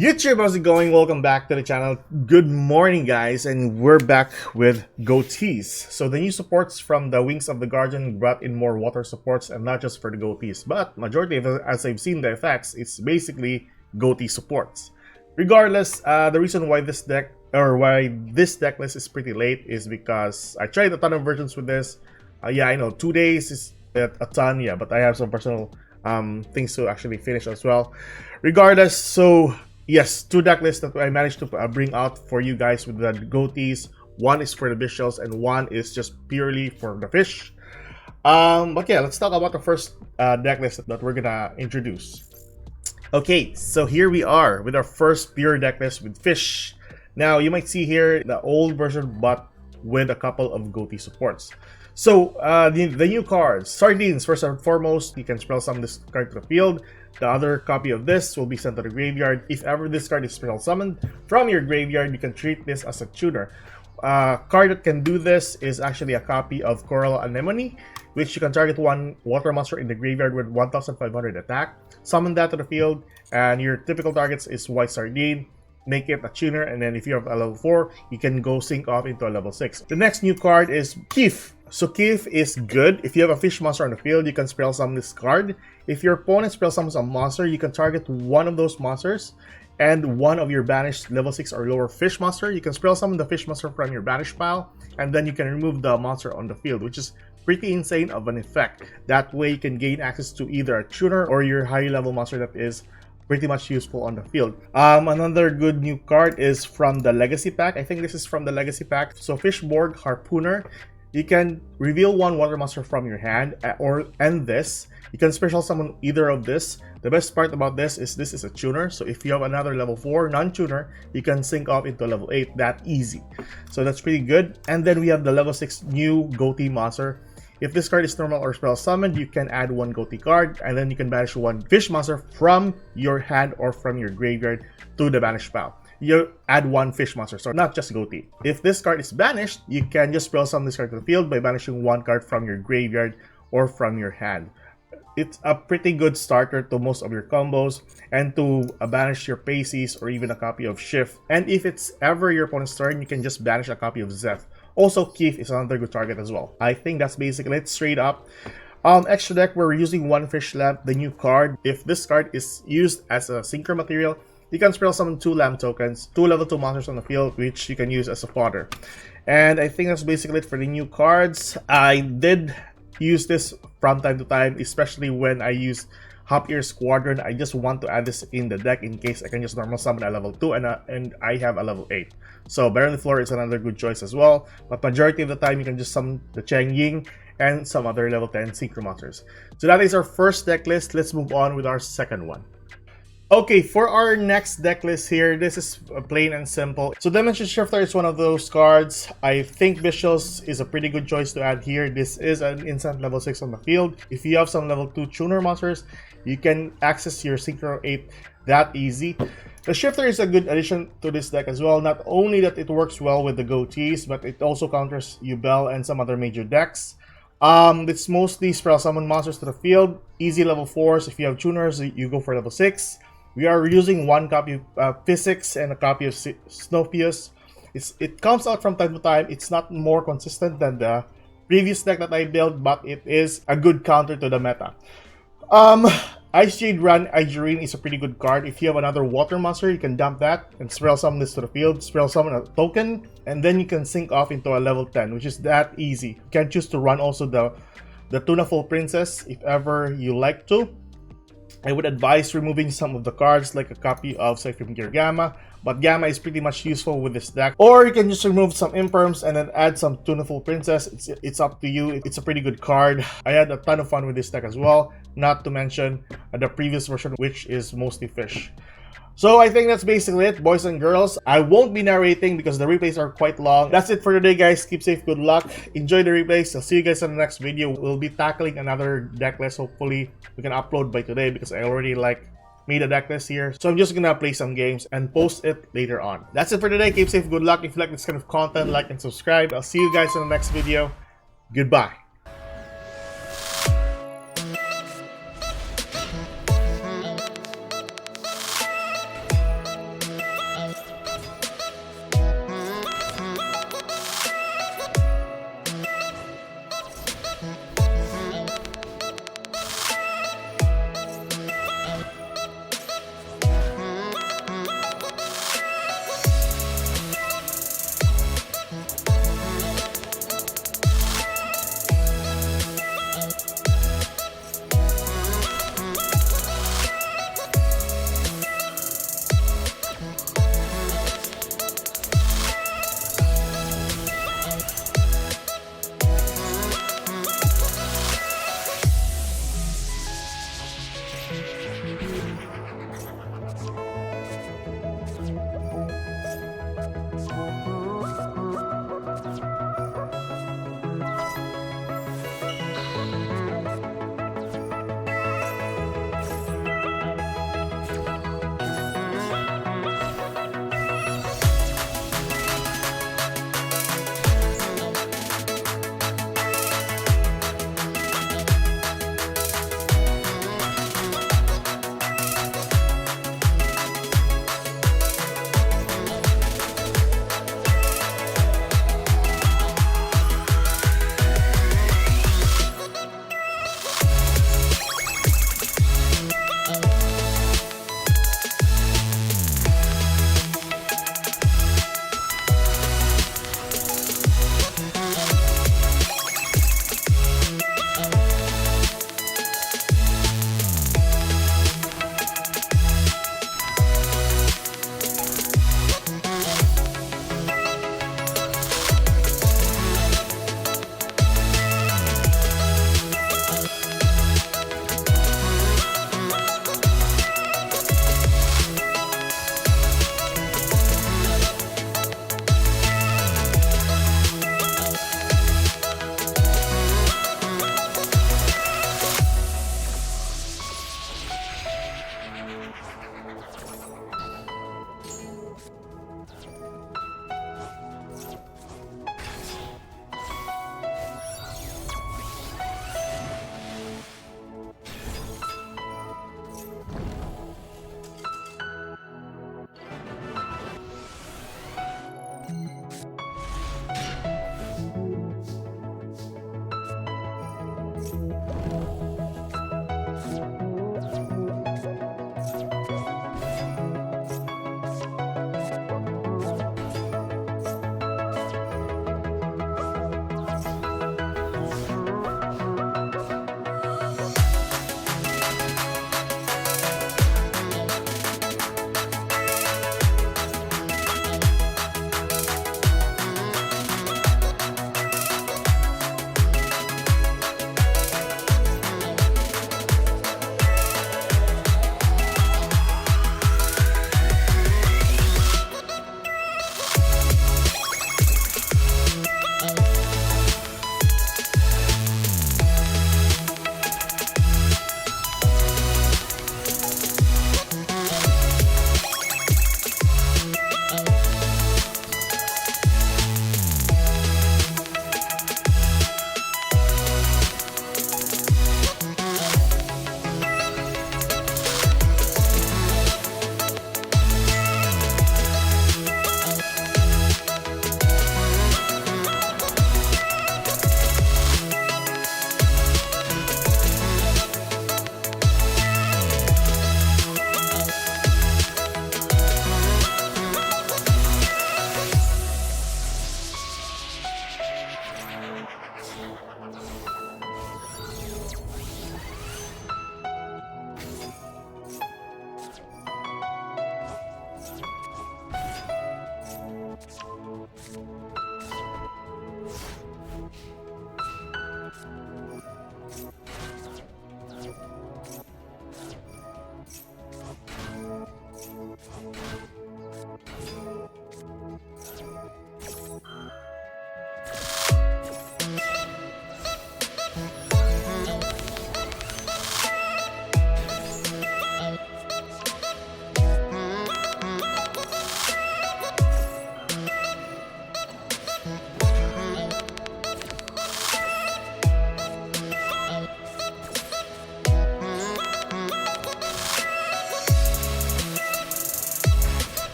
YouTube, how's it going? Welcome back to the channel. Good morning, guys, and we're back with Ghoties. So the new supports from the Wings of the Guardian brought in more water supports, and not just for the Ghoties, but majority of it, as I've seen the effects, it's basically Ghoti supports. Regardless, the reason why this deck deck list is pretty late is because I tried a ton of versions with this. Yeah, I know 2 days is a ton, yeah, but I have some personal things to actually finish as well. Regardless, so yes, 2 deck lists that I managed to bring out for you guys with the Ghoties. One is for the Visuals and one is just purely for the fish. But yeah, let's talk about the first deck list that we're gonna introduce. Okay, so here we are with our first pure deck list with fish. Now you might see here the old version but with a couple of Ghoti supports. So the new cards, Sardines, first and foremost, you can spell summon this card to the field. The other copy of this will be sent to the graveyard. If ever this card is spell summoned from your graveyard, you can treat this as a tuner. Card that can do this is actually a copy of Coral Anemone, which you can target one water monster in the graveyard with 1500 attack. Summon that to the field, and your typical targets is White Sardine. Make it a tuner, and then if you have a level 4, you can go sync off into a level 6. The next new card is Keef. So Keef is good. If you have a fish monster on the field, you can spell summon this card. If your opponent spell summons a monster, you can target one of those monsters and one of your banished level 6 or lower fish monster. You can spell summon the fish monster from your banish pile, and then you can remove the monster on the field, which is pretty insane of an effect. That way you can gain access to either a tuner or your high level monster that is pretty much useful on the field. Another good new card is from the Legacy Pack. I think this is from the Legacy Pack. So Fishborg Harpooner. You can reveal one water monster from your hand, or end this. You can special summon either of this. The best part about this is a tuner. So if you have another level 4 non-tuner, you can sync off into level 8 that easy. So that's pretty good. And then we have the level 6 new Ghoti monster. If this card is normal or spell summoned, you can add one Ghoti card, and then you can banish one fish monster from your hand or from your graveyard to the banish pile. You add one fish monster, so not just Ghoti. If this card is banished, you can just spell summon this card to the field by banishing one card from your graveyard or from your hand. It's a pretty good starter to most of your combos and to banish your Paces or even a copy of Shift. And if it's ever your opponent's turn, you can just banish a copy of Zeph. Also, Keef is another good target as well. I think that's basically it straight up. Extra deck, we're using one Fish Lamp, the new card. If this card is used as a synchro material, you can spell summon 2 lamp tokens, 2 level 2 monsters on the field, which you can use as a fodder. And I think that's basically it for the new cards. I did use this from time to time, especially when I use Hop Ear Squadron. I just want to add this in the deck in case I can just normal summon a level 2 and I have a level 8. So Bear on the Floor is another good choice as well. But majority of the time, you can just summon the Cheng Ying and some other level 10 synchro monsters. So that is our first deck list. Let's move on with our second one. Okay, for our next deck list here, this is plain and simple. So Dimension Shifter is one of those cards. I think Visuals is a pretty good choice to add here. This is an instant level 6 on the field. If you have some level 2 tuner monsters, you can access your Synchro 8 that easy. The Shifter is a good addition to this deck as well. Not only that it works well with the Ghoties, but it also counters Yubel and some other major decks. It's mostly spell summon monsters to the field. Easy level 4s. If you have tuners, you go for level 6. We are using one copy of Physics and a copy of Snowpius. It comes out from time to time. It's not more consistent than the previous deck that I built, but it is a good counter to the meta. Ice Jade Run Igerine is a pretty good card. If you have another water monster, you can dump that and spell summon this to the field. Spell summon a token, and then you can sync off into a level 10, which is that easy. You can choose to run also the Tunaful Princess if ever you like to. I would advise removing some of the cards like a copy of Cyclone Gear Gamma, but Gamma is pretty much useful with this deck. Or you can just remove some Imperms and then add some Tunaful Princess. It's up to you. It's a pretty good card. I had a ton of fun with this deck as well, not to mention the previous version, which is mostly fish. So I think that's basically it, boys and girls. I won't be narrating because the replays are quite long. That's it for today, guys. Keep safe, good luck. Enjoy the replays. I'll see you guys in the next video. We'll be tackling another deck list. Hopefully, we can upload by today because I already made a deck list here. So I'm just gonna play some games and post it later on. That's it for today. Keep safe, good luck. If you like this kind of content, like and subscribe. I'll see you guys in the next video. Goodbye.